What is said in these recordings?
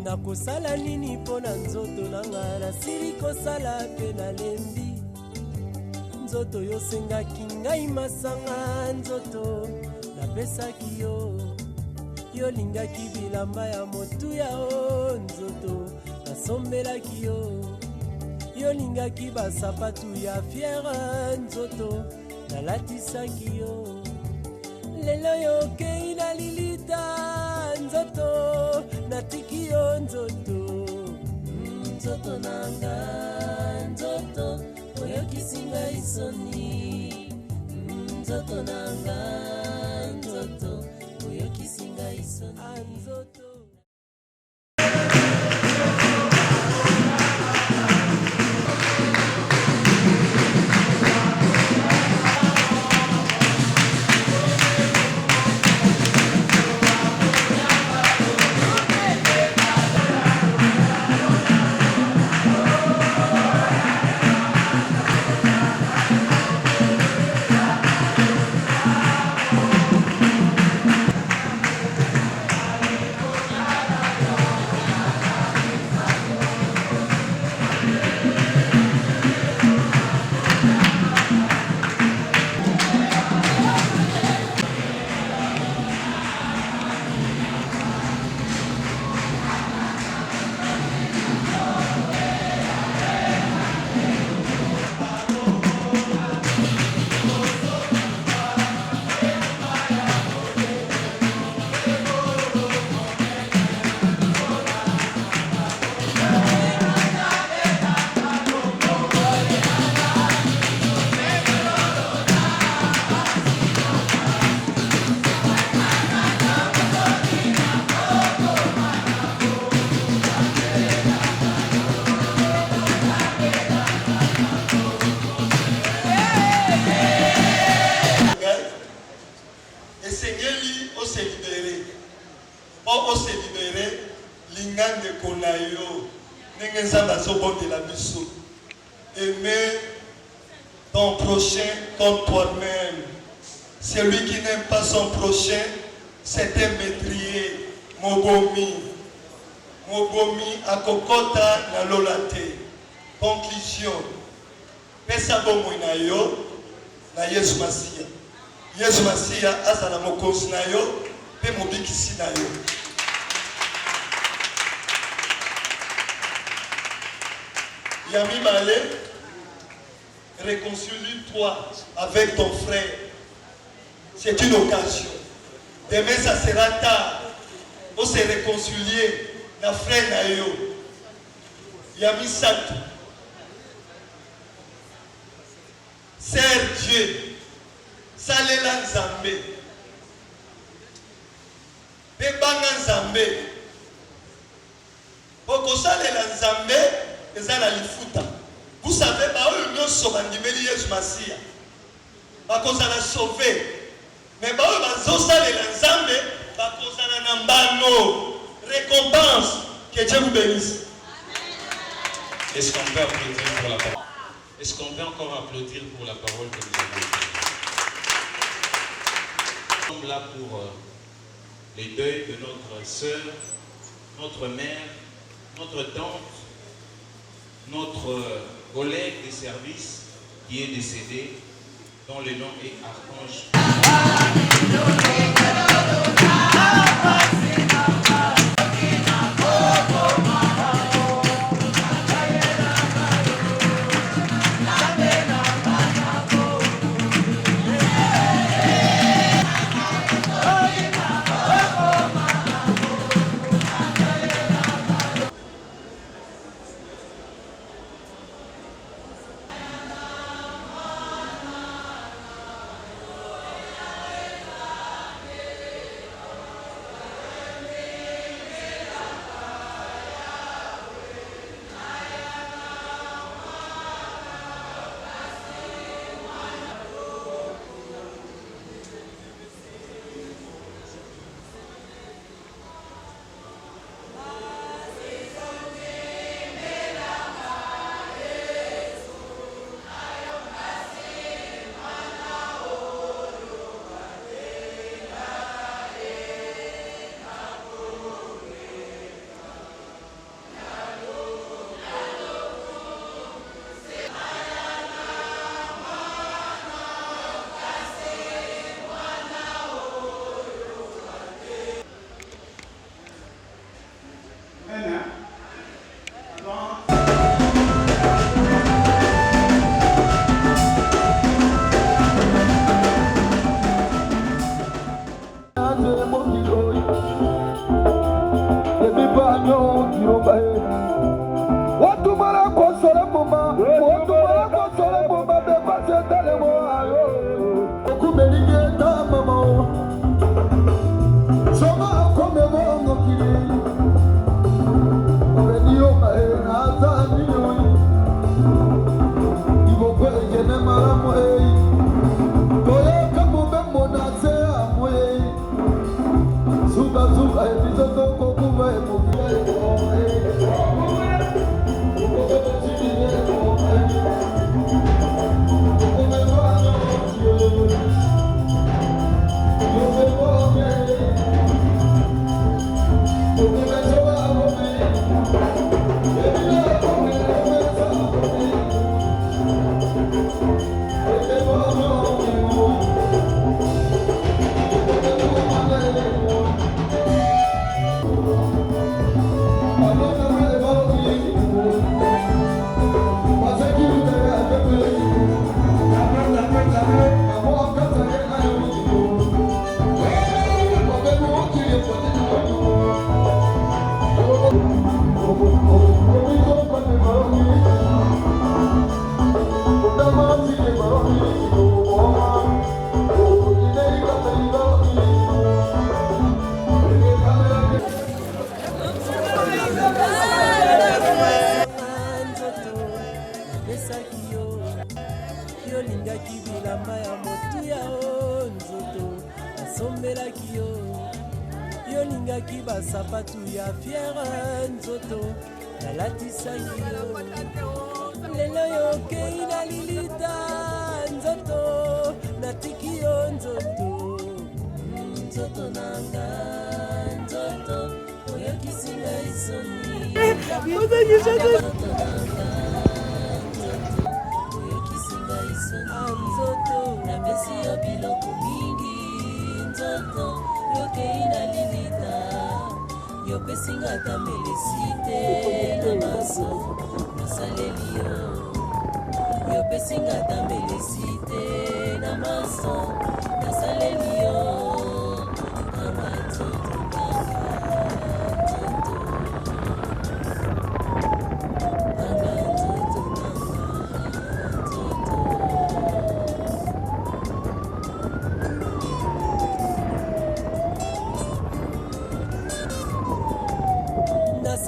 nakosala nini mpo na nzoto nanga nasili kosala mpe nalembi nzoto yosengaki ngai masanga nzoto napesaki yo yolingaki bilamba ya motuya o nzoto nasombelaki yo yolingaki basapatu ya fiere nzoto nalatisaki yo lelo yokei na lilita nzoto natiki yo nzoto nzoto nanga nzoto oyokisi ngai soni nzoto nanga nzoto oyokisi ngai soni nzoto. Aimer ton prochain comme toi-même. Celui qui n'aime pas son prochain, c'est un métrier. Mobomi. Mobomi akokota na lolate. Conclusion. Pesa bomo na yo na Yesu Masia. Yesu Masia azala mokonzi na yo pe mobikisi na yo. Yami Malé, réconcilie-toi avec ton frère. C'est une occasion. Demain, ça sera tard. Pour se réconcilier, na frère na yo. Yami Satou. Sers Dieu. Salela Nzambe. Bebanga Nzambe. Poko salela Nzambe. Vous savez, Yesu Masia. Bakozala sauvé. Mais récompense. Que Dieu vous bénisse. Est-ce qu'on peut applaudir pour la parole? Est-ce qu'on peut encore applaudir pour la parole que nous avons eue? Nous sommes là pour les deuils de notre sœur, notre mère, notre tante, notre collègue de service qui est décédé, dont le nom est Archange. sapatu ya fiere nzoto nalatisaki yo lelo yokei na lilita nzoto natiki yo nzoto nzoto nanga nzoto oyokisi ngai soni oyokisi ngai soni nzoto napesi yo biloko mingi nzoto yokei na lilita yopesinga tamelisite na maso nasaleli yo yopesinga tamelisite na maso nasaleli yo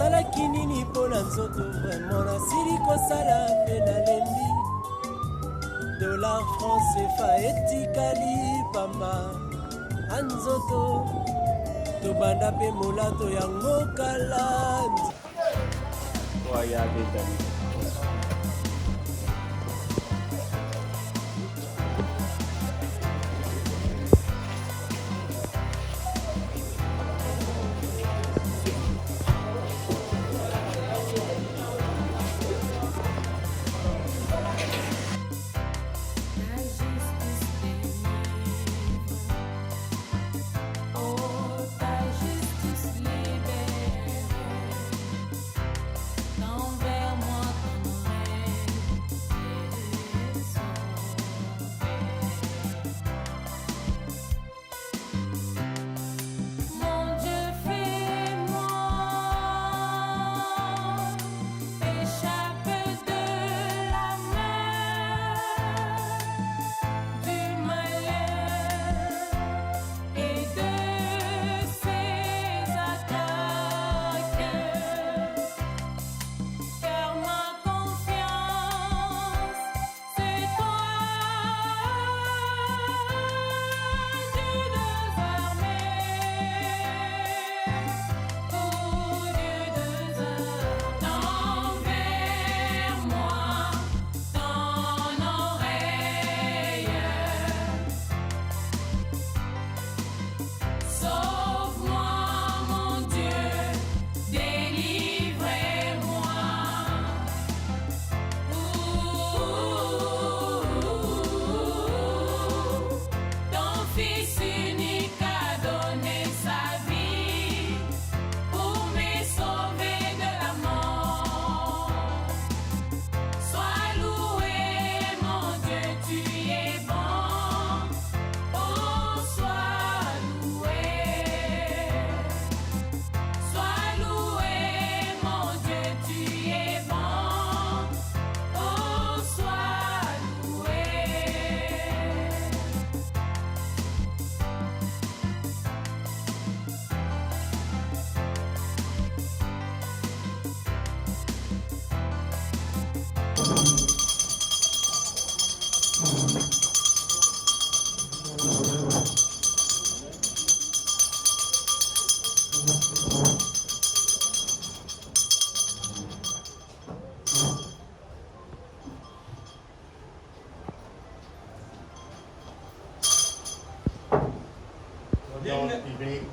nasalaki nini mpo na nzoto vraimen nasili kosala mpe nalembi dollar france efa etikali pamba anzoto tobanda mpe molato yango kala Envers moi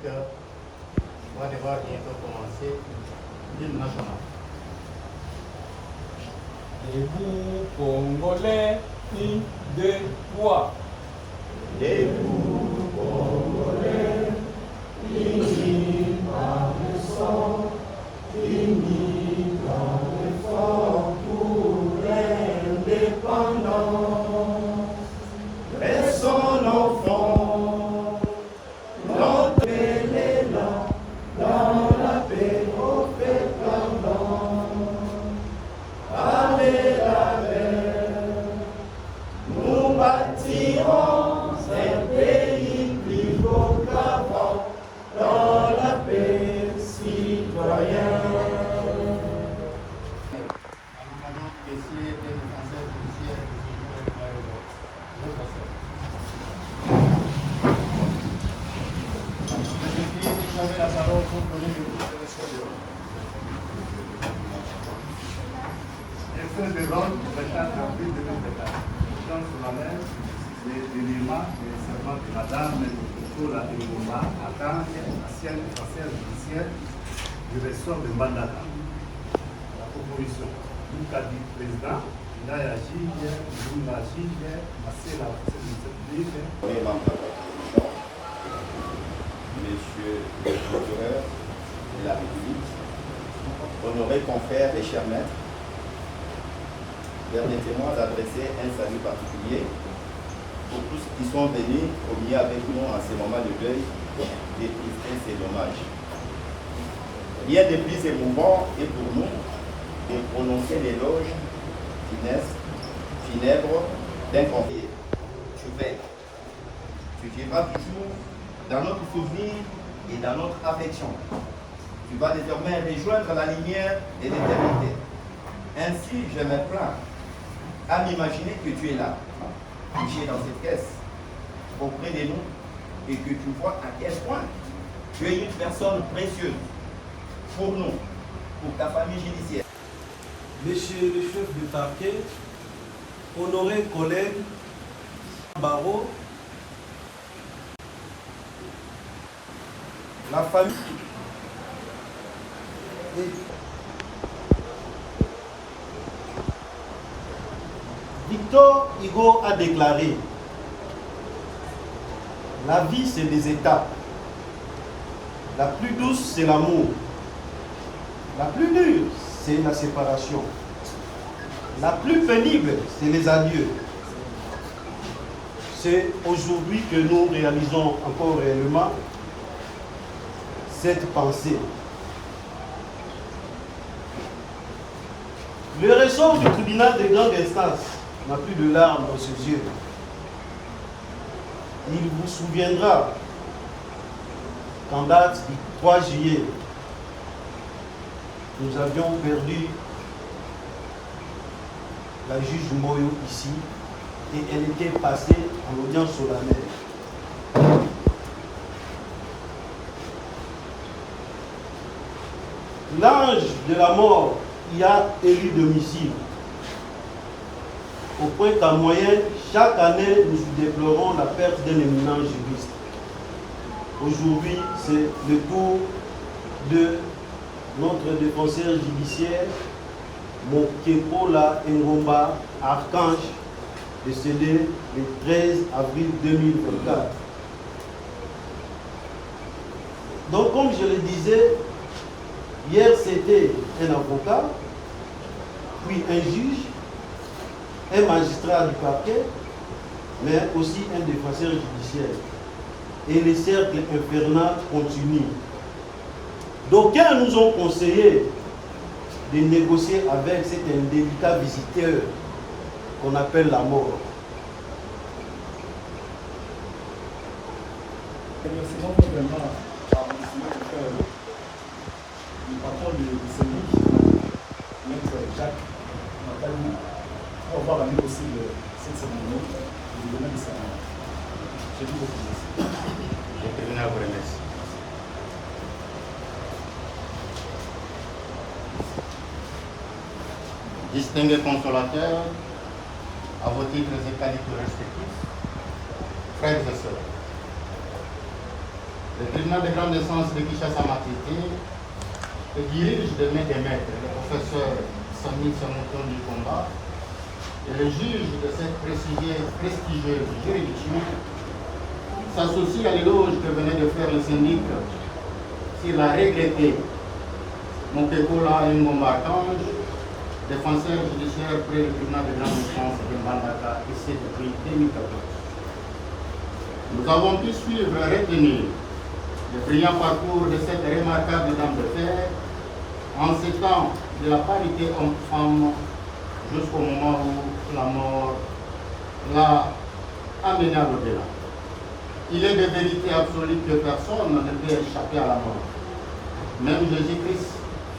va devoir bientôt commencer l'hymne national. Debout, Congolais, une, deux, trois. Debout, Congolais, unis par le sang, unis par l'effort pour l'indépendance. Laissons nos fonds, notre élan, dans la paix au fait pardon. Allez la paix, nous bâtirons un pays plus beau qu'avant, dans la paix citoyenne. De l'ordre du 24 avril 2024. Sur la main, les éléments des servants de Madame Nicola Ngoma, Archange, ancienne conseillère judiciaire du ressort de Mbandaka. La proposition du Kadi président, Ndaya Gilles, Ndumba Gilles, Marcela publique. Monsieur le procureur de la République, honorés confrères et chers maîtres, permettez-moi d'adresser un salut particulier pour tous ceux qui sont venus communier avec nous en ces moments de deuil, de tristesse et d'hommage. Rien de plus émouvant est pour nous de prononcer l'éloge funèbre d'un confrère. Tu vivras toujours dans notre souvenir et dans notre affection. Tu vas désormais rejoindre la lumière de l'éternité. Ainsi, je me plains à m'imaginer que tu es là, couché dans cette caisse, auprès de nous, et que tu vois à quel point tu es une personne précieuse pour nous, pour ta famille judiciaire. Monsieur le chef de parquet, honorés collègues, barreau, la famille et Victor Hugo a déclaré: la vie c'est des étapes. La plus douce c'est l'amour. La plus dure c'est la séparation. La plus pénible c'est les adieux. C'est aujourd'hui que nous réalisons encore réellement cette pensée. Le ressort du tribunal de grande instance n'a plus de larmes dans ses yeux. Il vous souviendra qu'en date du 3 juillet, nous avions perdu la juge Moyo ici et elle était passée en audience solennelle. L'ange de la mort y a élu domicile. Au point qu'en moyenne, chaque année, nous déplorons la perte d'un éminent juriste. Aujourd'hui, c'est le tour de notre défenseur judiciaire, Mokepola Ngoma, Archange, décédé le 13 avril 2024. Donc, comme je le disais, hier c'était un avocat, puis un juge, un magistrat du parquet, mais aussi un défenseur judiciaire. Et le cercle infernal continue. D'aucuns nous ont conseillé de négocier avec cet indélicat visiteur qu'on appelle la mort. Remerciement vraiment à le patron du syndic, maître Jacques Nathalie, pour avoir amené aussi cette cérémonie du domaine de cérémonie. Je vous remercie. Le tribunal vous remercie. Distingués consolateurs, à vos titres et qualités respectifs, frères et sœurs, Le tribunal de grande instance de Kinshasa-Matete dirige de main des maîtres le professeur Samy Samouton du combat et le juge de cette prestigieuse juridiction s'associe à l'éloge que venait de faire le syndic sur la regrettée Mokekola Ngomba-Archange, défenseur judiciaire près du tribunal de grande instance de Mbandaka, et c'est depuis 2014. Nous avons pu suivre et retenir le brillant parcours de cette remarquable dame de fer en ces temps de la parité homme-femme jusqu'au moment où la mort l'a amené à l'au-delà. Il est de vérité absolue que personne ne peut échapper à la mort. Même Jésus-Christ,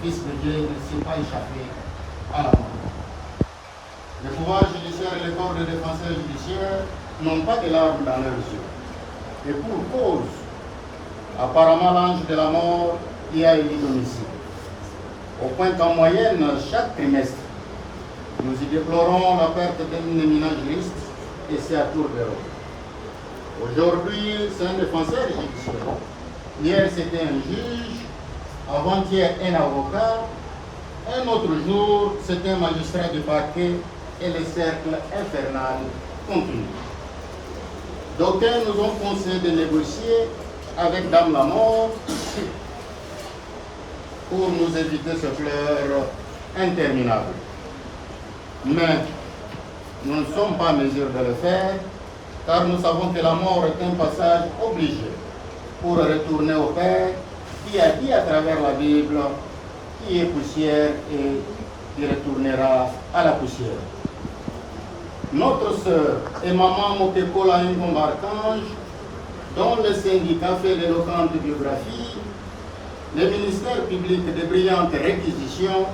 Fils de Dieu, ne s'est pas échappé à la mort. Le pouvoir judiciaire et le corps de défenseurs judiciaires n'ont pas de larmes dans leurs yeux. Et pour cause, apparemment l'ange de la mort y a élu domicile. Au point qu'en moyenne, chaque trimestre, nous y déplorons la perte d'un éminent juriste et c'est à tour de rôle. Aujourd'hui, c'est un défenseur judiciaire. Hier, c'était un juge. Avant-hier, un avocat. Un autre jour, c'était un magistrat du parquet et le cercle infernal continue. D'aucuns nous ont conseillé de négocier avec Dame la Mort pour nous éviter ce pleur interminable. Mais nous ne sommes pas en mesure de le faire car nous savons que la mort est un passage obligé pour retourner au Père qui a dit à travers la Bible qui est poussière et qui retournera à la poussière. Notre sœur et maman Mokekola Ngomba-Archange, dont le syndicat fait l'éloquente biographie, le ministère public de brillantes réquisitions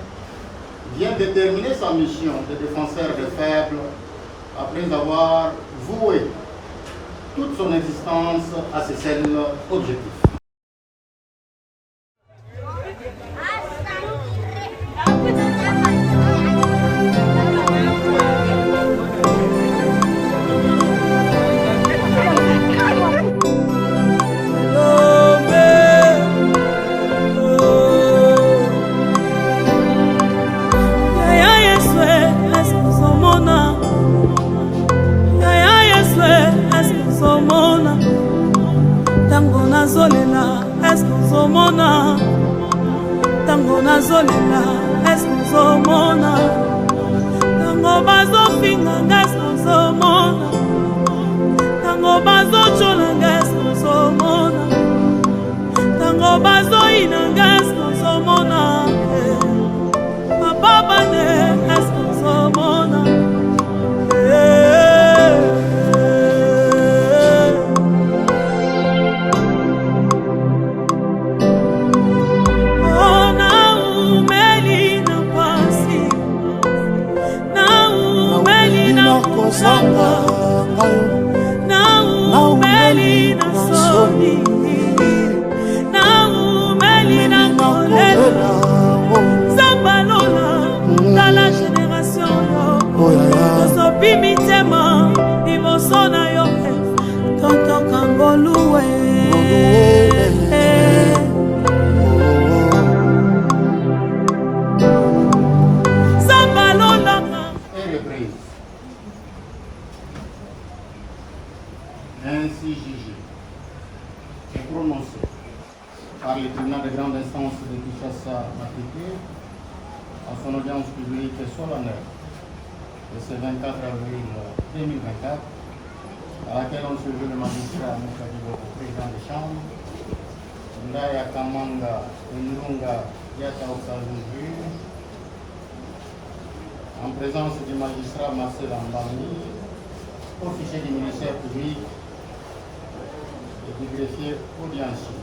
vient de terminer sa mission de défenseur des faibles après avoir voué toute son existence à ce seul objectif. Tango nazolela, est-ce que zomona? Tango bazo finga, est-ce que zomona? Tango bazo chola, est-ce que zomona? Tango bazo ina, est-ce que zomona? Papa bane, est-ce que zomona? Ainsi jugé et prononcé par le tribunal de grande instance de Kinshasa-Matete à son audience publique solennelle de ce 24 avril 2024, à laquelle on se joue le magistrat Moukadibo, président des chambres, Ndaya Kamanga et Nunga Yata Oksazuju, en présence du magistrat Marcel Ambani, officier du ministère public et du greffier audiencier.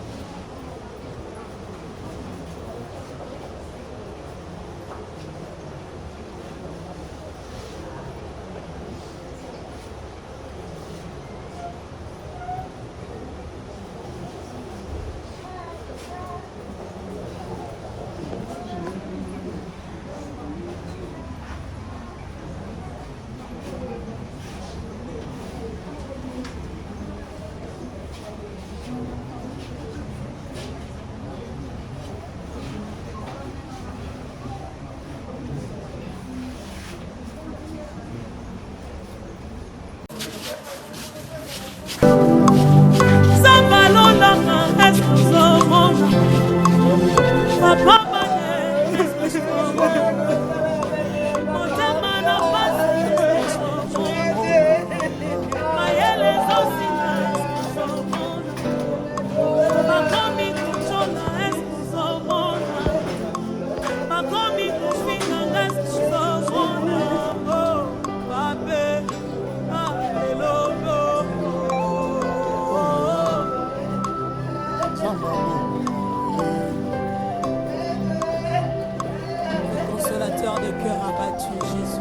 Consolateur de cœur abattu, Jésus.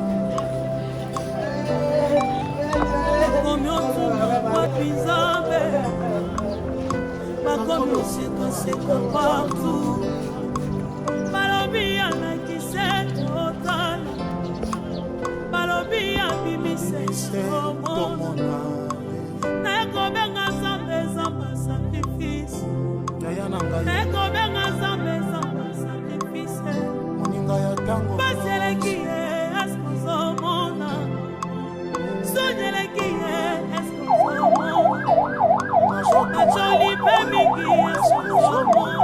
Partout, Balobia na kiseto tala, Balobia bimise tomona, na kobenga zambe zamba sacrifice, na kobenga zambe zamba sacrifice, basele kiye eskozomona, sonyele kiye eskozomona, acholi pemiki eskozomona.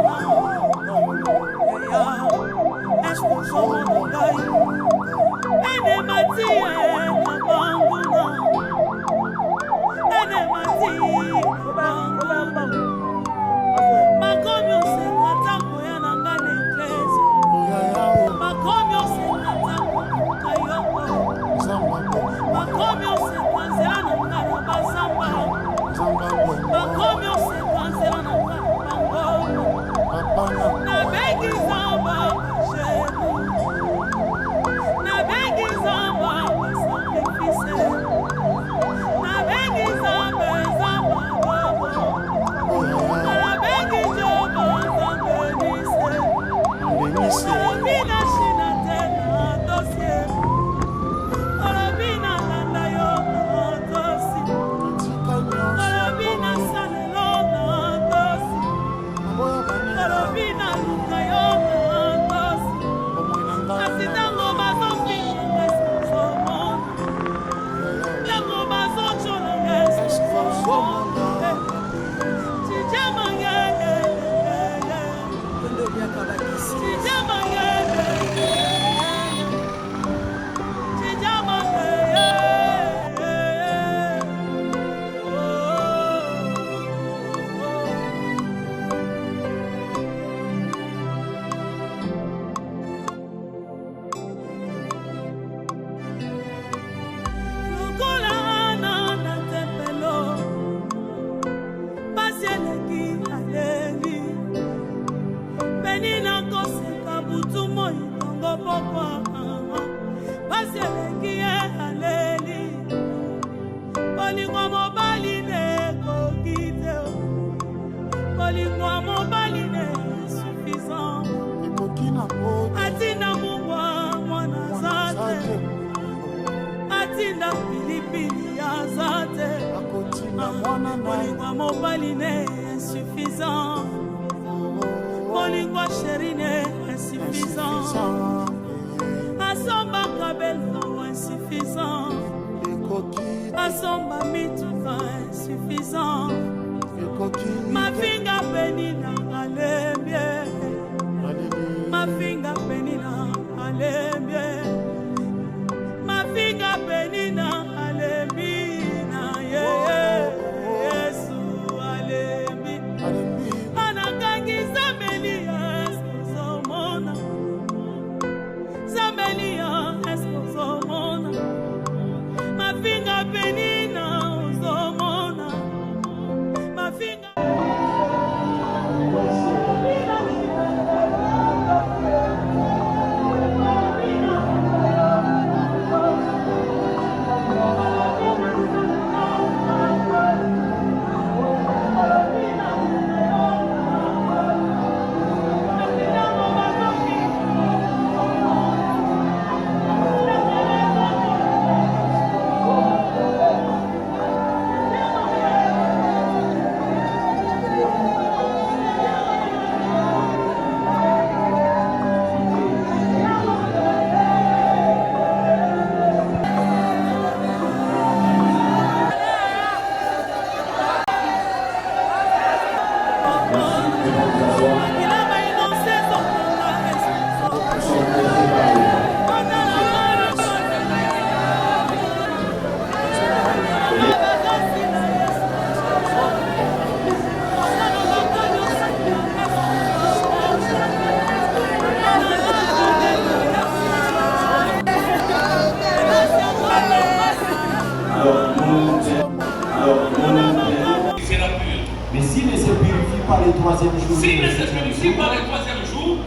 jour.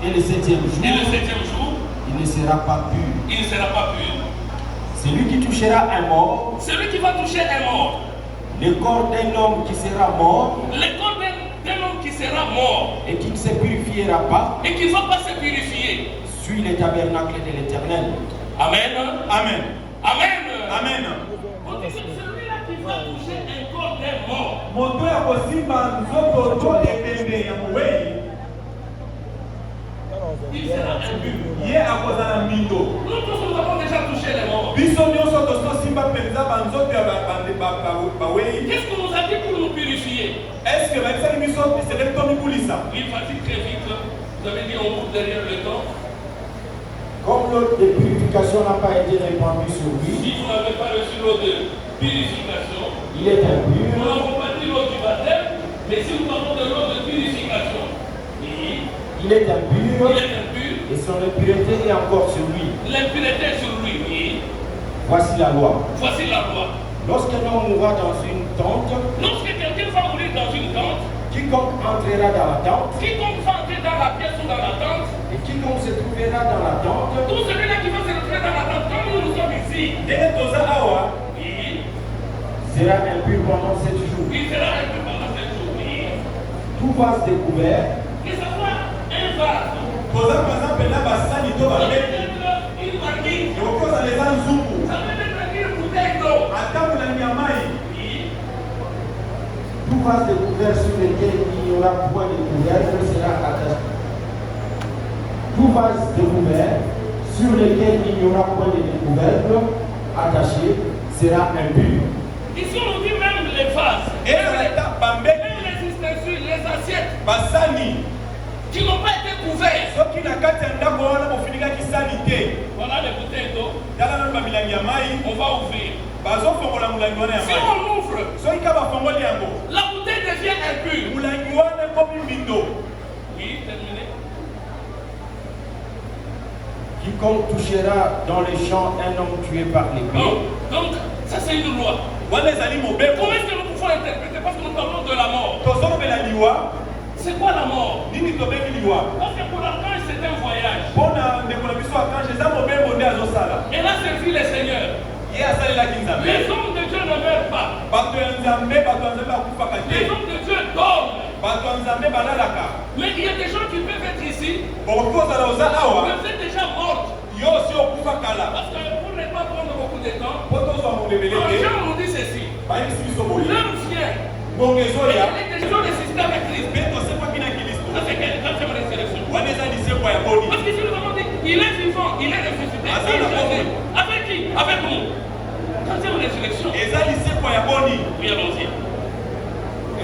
Et le septième jour. Et le septième jour. Il ne sera pas pur. Il ne sera pas pur. Celui qui touchera un mort. Celui qui va toucher un mort. Le corps d'un homme qui sera mort. Le corps d'un homme qui sera mort. Et qui ne se purifiera pas. Et qui ne va pas se purifier. Suit le tabernacle de l'Éternel. Amen. Amen. Amen. Amen. Celui-là qui va toucher un corps d'un mort. Moto ya kosimba nzoto to ebembe ya mowei. Il sera impur. Ye akozala mindo. Nous tous nous avons déjà touché les morts. Biso nyonso tosimba penza banzoto ya bawei. Qu'est-ce qu'on nous a dit pour nous purifier? Est-ce que bakisaki biso esengeli tomibulisa? Il fatigue très vite. Vous avez dit on court derrière le temps. Comme l'eau de purification n'a pas été répandue sur lui. Si vous n'avez pas reçu l'eau de purification, il est impur. Nous n'avons pas dit l'eau du baptême, mais si nous parlons de l'eau de purification, oui, il est impur. Il est impur. Et son impureté est encore sur lui. L'impureté est sur lui, oui. Voici la loi. Voici la loi. Lorsqu'un homme mourra dans une tente, lorsque quelqu'un va mourir dans une tente, quiconque entrera dans la tente, quiconque va entrer dans la pièce ou dans la tente, et quiconque se trouvera dans la tente, tout celui-là qui va se retrouver dans la tente, comme nous sommes ici, oui, sera impur pendant 7 jours. Il sera impur pendant 7 jours, oui. Tout vase découvert, que ce soit un vase, Poza par exemple là basani to ba beti. une barquille, Et au cause les anzuku. ça peut être une bouteille d'eau. Atamu na nyamai. Oui. tout vase découvert sur lequel il n'y aura point de couvercle sera attaché. Tout vase découvert sur lequel il n'y aura point de couvercle attaché sera impur. Ici on nous dit même les vases, Et même les ustensiles, les assiettes, basani qui n'ont pas été couverts. soki na kati ya ndako wana bofinika kisali te. Voilà les bouteilles d'eau. Tala na bamilangi ya mai. On va ouvrir. Bazofongola mulangi wana ya Si mai. on ouvre, soki ka bafongoli yango, la bouteille devient impure. mulangi wana ekomi mbindo. Oui, terminé. Quiconque touchera dans les champs un homme tué par l'épée. Donc, ça c'est une loi. Wana ezali mobeko. Comment est-ce que nous pouvons interpréter? Parce que nous parlons de la mort. Tozolobela liwa. C'est quoi la mort? Nini tobengi liwa? Parce que pour l'archange c'est un voyage. Mpona ndeko na biso archange eza mobembo nde azosala. Elle a servi les seigneurs. Ye asalelaki nzambe. Les hommes de Dieu ne meurent pas. Bato ya nzambe akufaka Les te. hommes de Dieu dorment. Bato ya nzambe balalaka. Mais il y a des gens qui peuvent être ici. Okoki kozala oza awa. Mais vous êtes déjà morts. Yo osi okufa kala. Parce que pour ne pas prendre beaucoup de temps, Po tozwa mobebele un te. jour on nous dit ceci. Bayebisi biso boye. L'homme vient. Ngongo ezoya. Il est question de résister avec Christ. Mpe tosekwaki na Kristo. Ça c'est quelle résurrection? Wana eza lisekwa ya boni. Parce que si nous avons dit, il est vivant, il est ressuscité. Ah, ça, Il est d'accord. Jésus. Avec qui? Avec nous. Quatrième résurrection. Eza lisekwa ya boni. Oui, allons-y.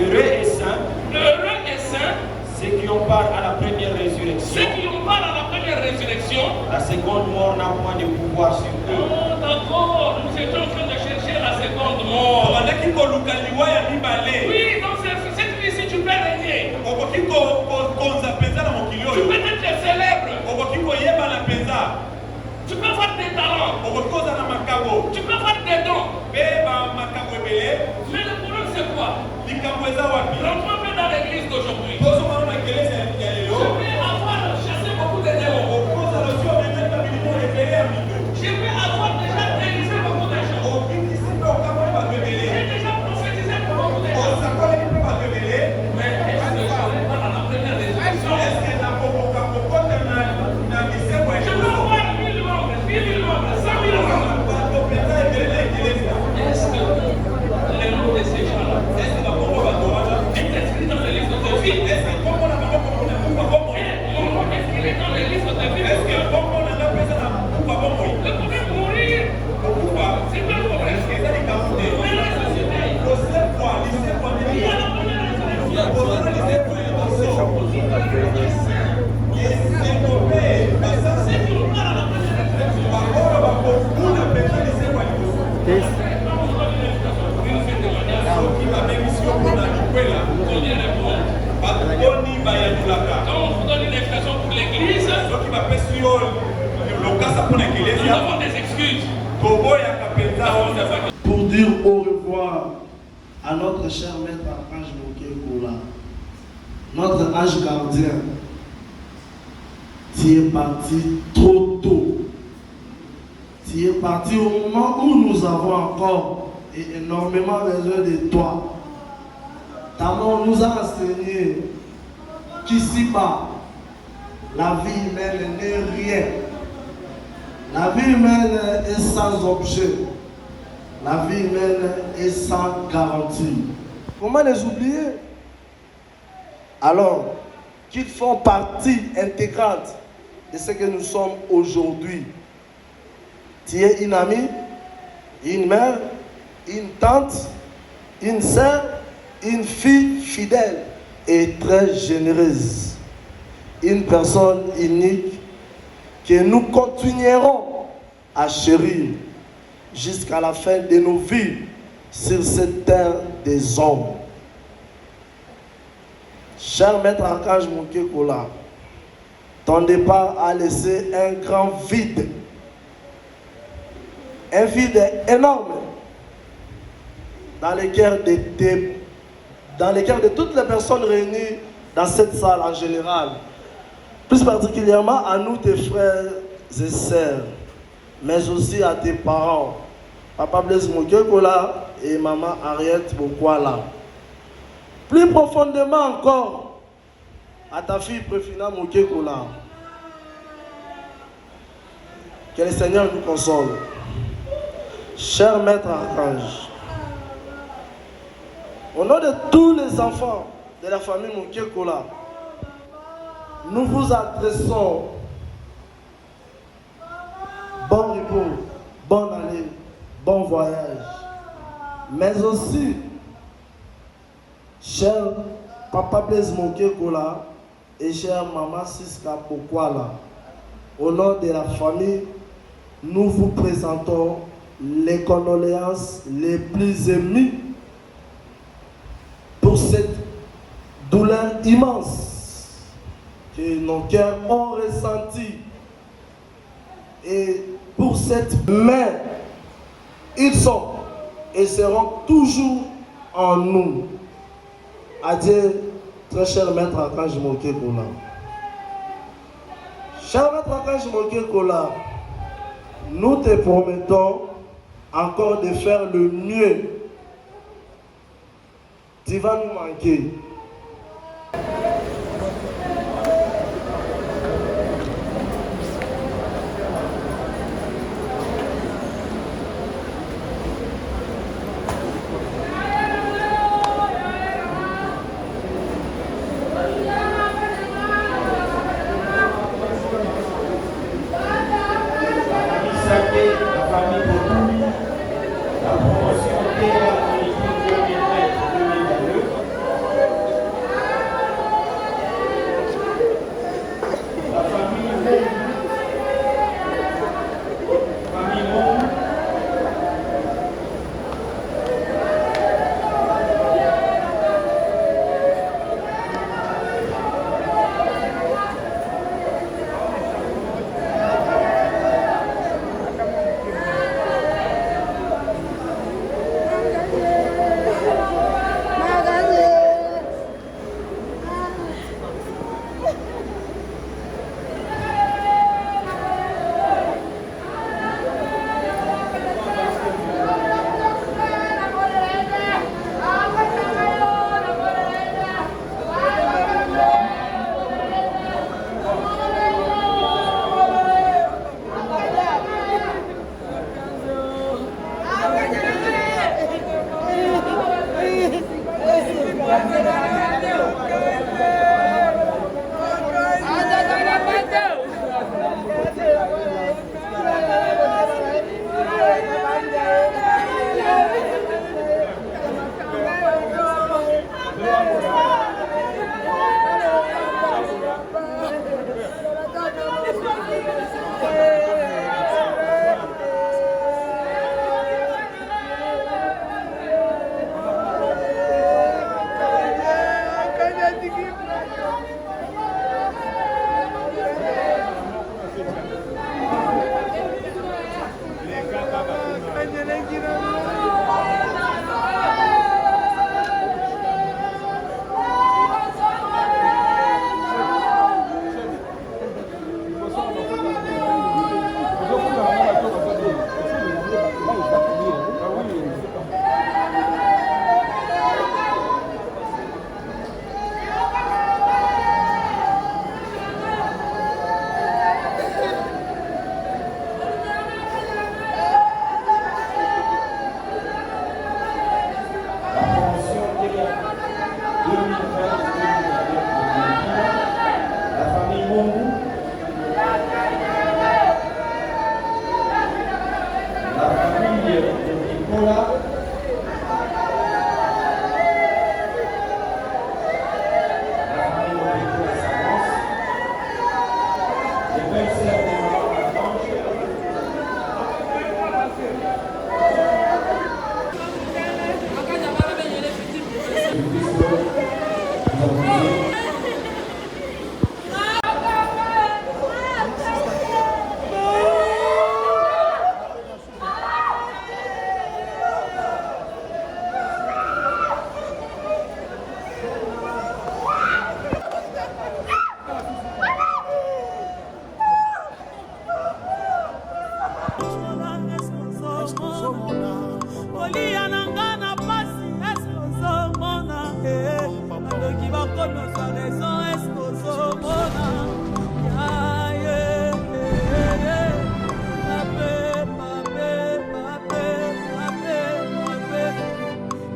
Heureux et saints, Heureux et saints, ceux qui ont part à la première résurrection. ceux qui ont part à la première résurrection. La seconde mort n'a point de pouvoir sur eux. Oh, d'accord. Nous étions en train de chercher la seconde mort. Obandaki koluka liwa ya mibale. Oui, dans cette vie-ci, tu peux régner. Okoki konza penza na mokili Tu oyo. peux être célèbre. Okoki koyebana penza. Tu peux avoir des talents. Okoki kozala na makabo. Tu peux avoir des dons. Mpe makambo ebele. Mais le problème, c'est quoi? Likambo eza wapi? Rentrons un peu dans l'église d'aujourd'hui. tozomana na kelese ya lelo. Je vais avoir chassé beaucoup de démons. Okozala osi omemeta bilimo ebele ya mindo. Je vais avoir déjà réalisé beaucoup de choses. Obikisi mpe okamoli bato ebele. J'ai déjà prophétisé pour beaucoup de choses. Osakoleli mpe bato ebele. Mais est-ce que je serai pas dans la première résurrection? Eske nakokoka kokota na miseko ya Je veux avoir 1000 membres, 10 000 membres, 100 000 membres. bato penza ebele na ekelesi. Est-ce que les noms de ces gens-là Eske bakombo bato wana. est inscrit dans les listes de vie? Eske kombo na bango komona kufa bomoi. Mon nom est inscrit dans les listes de vie. Eske kombo na nga pesa na kufa bomoi. Le problème mourir, Okufa. c'est pas le problème. Eske eza likambo te. Mais la société, Kosekwa lisekwa il y nini. a la première résurrection. Kozala lisekwa ya liboso. Esekope basa Ceux qui ont part à la première résurrection. bakolo bakokuna penza lisekwa liboso. Soki babengisi yo mpona likwela bato boni bayandulaka. Quand on vous donne une expression pour l'église, Soki bapesi yo lokasa mpona nous ekelesia avons des excuses. toboyaka penza wana. Pour dire au revoir à notre cher maître Archange Moké Kola, notre ange gardien, Tu es parti trop tôt. Tu es parti au moment où nous avons encore énormément besoin de toi. Ta mort nous a enseigné qu'ici-bas, la vie humaine n'est rien. La vie humaine est sans objet. La vie humaine est sans garantie. Comment les oublier? Alors qu'ils font partie intégrante de ce que nous sommes aujourd'hui. Tu es une amie, une mère, une tante, une sœur, une fille fidèle et très généreuse. Une personne unique que nous continuerons à chérir jusqu'à la fin de nos vies sur cette terre des hommes. Cher maître Archange Moké-Kola, ton départ a laissé un grand vide. Un vide énorme dans les cœurs de toutes les personnes réunies dans cette salle en général. Plus particulièrement à nous, tes frères et sœurs, mais aussi à tes parents, Papa Blaise Moké-Kola et Maman Ariette Bokwala. Plus profondément encore, à ta fille Préfina Moké-Kola. Que le Seigneur nous console. Cher maître Archange, au nom de tous les enfants de la famille Moké-Kola, nous vous adressons bon repos, bonne année, bon voyage. Mais aussi, cher Papa Blaise Moké-Kola et cher Maman Siska Bokwala, au nom de la famille, nous vous présentons les condoléances les plus émues pour cette douleur immense que nos cœurs ont ressentie. Et pour cette main, ils sont et seront toujours en nous. Adieu, très cher maître Archange Moké-Kola. Cher maître Archange Moké-Kola, nous te promettons encore de faire le mieux. Tu vas nous manquer. Mungu, la famille de Nicolas, la famille de Nicolas Savance, les belles sœurs des mamans Archange, kolia na nga na pasi eske ozomona baloki bakonosa raison eske ozomona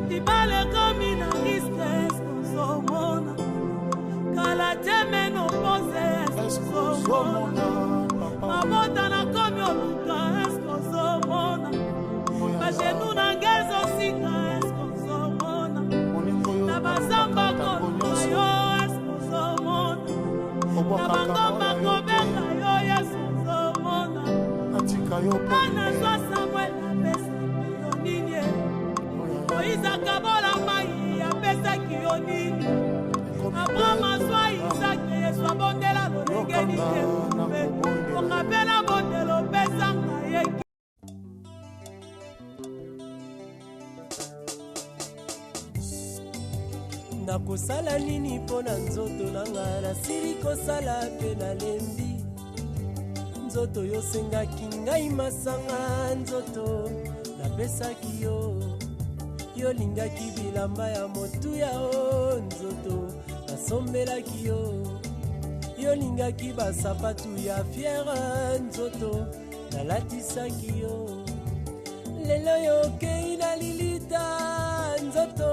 libala ekomi na riske eske ozomona kala temeno pose eske ozomona mabota nakomi oluka eske ozomona bashenu na ngezo sika eske ozomona na bazamba kolwa yo eske ozomona na bangomba kobenga yo yesu ozomona ana zwa samuel apesaki yo nini moizaka bola mai apesaki yo nini abraham azwa isaki yesu abondela lolenge nini okapela bondelo opesanga ye nakosala nini mpo na nzoto na nga nasili kosala mpe nalembi nzoto yosengaki ngai masanga nzoto napesaki yo yolingaki bilamba ya motuya o nzoto nasombelaki yo yolingaki basapatu ya fiere nzoto nalatisaki yo lelo yokei na lilita nzoto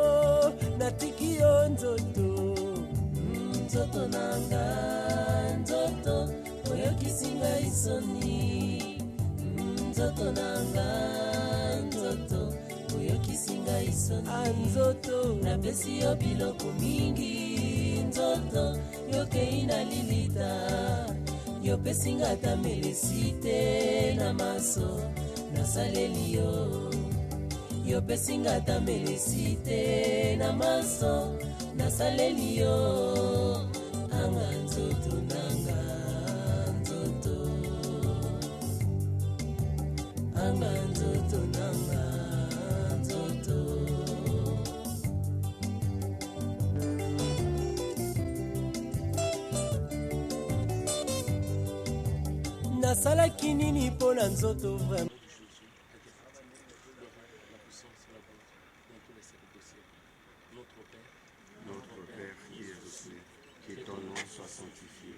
natiki yo nzoto nzoto nanga nzoto oyokisi ngai soni nzoto nanga nzoto oyokisi ngai soni nzoto napesi yo biloko mingi nzoto yokei na lilita yopesi nga ta melesi te na maso nasaleli yo yopesi nga ta melesi te na maso nasaleli yo anga nzoto nanga nzoto anga nzoto nanga nzoto nasalaki nini mpo na nzoto vraiment sanctifié,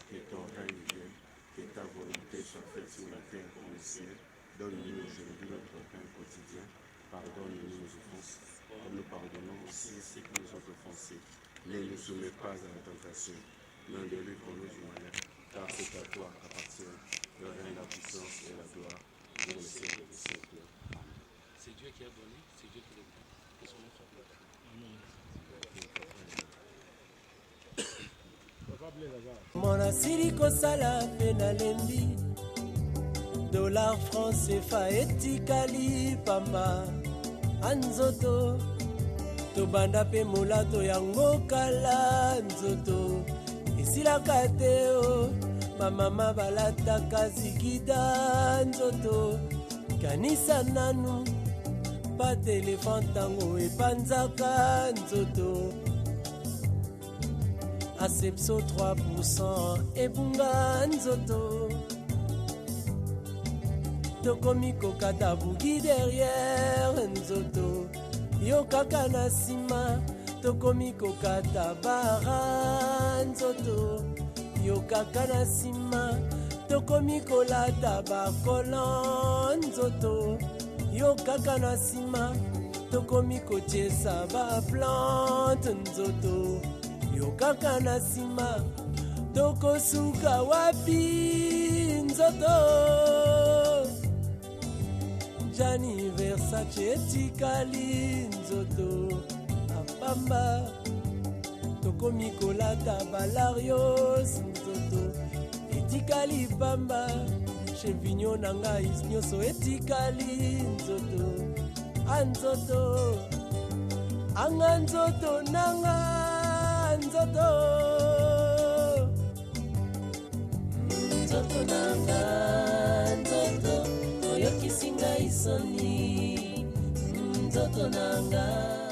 que ton règne vienne, que ta volonté soit faite sur la terre comme au ciel. Donne-nous aujourd'hui notre pain quotidien. Pardonne-nous nos offenses, comme nous pardonnons aussi ceux qui nous ont offensés. Ne nous soumets pas à la tentation, mais délivre-nous du malin, car c'est à toi qu'appartient le règne, la puissance et la gloire pour le siècle des siècles. C'est Dieu qui a donné, c'est Dieu qui l'a donné. Que son nom soit glorifié. Amen. mona sili kosala mpe nalembi dollar franc CFA etikali pamba anzoto tobanda mpe molato yango kala nzoto esilaka te o bamama balataka zigida nzoto kanisa nanu pa telefone ntango epanzaka nzoto Acepso 3% ebunga nzoto tokomi kokata bugi derrière nzoto yo kaka na nsima tokomi kokata bara nzoto yo kaka na nsima tokomi kolata bakolon nzoto yo kaka na nsima tokomi kotiesa baplante nzoto yo kaka na nsima tokosuka wapi nzoto Gianni Versace etikali nzoto apamba tokomi kolata balarios nzoto etikali pamba champignon na ngai nyonso etikali nzoto anzoto anga nzoto nanga nzoto nzoto nanga nzoto oyokisinga isoni nzoto nanga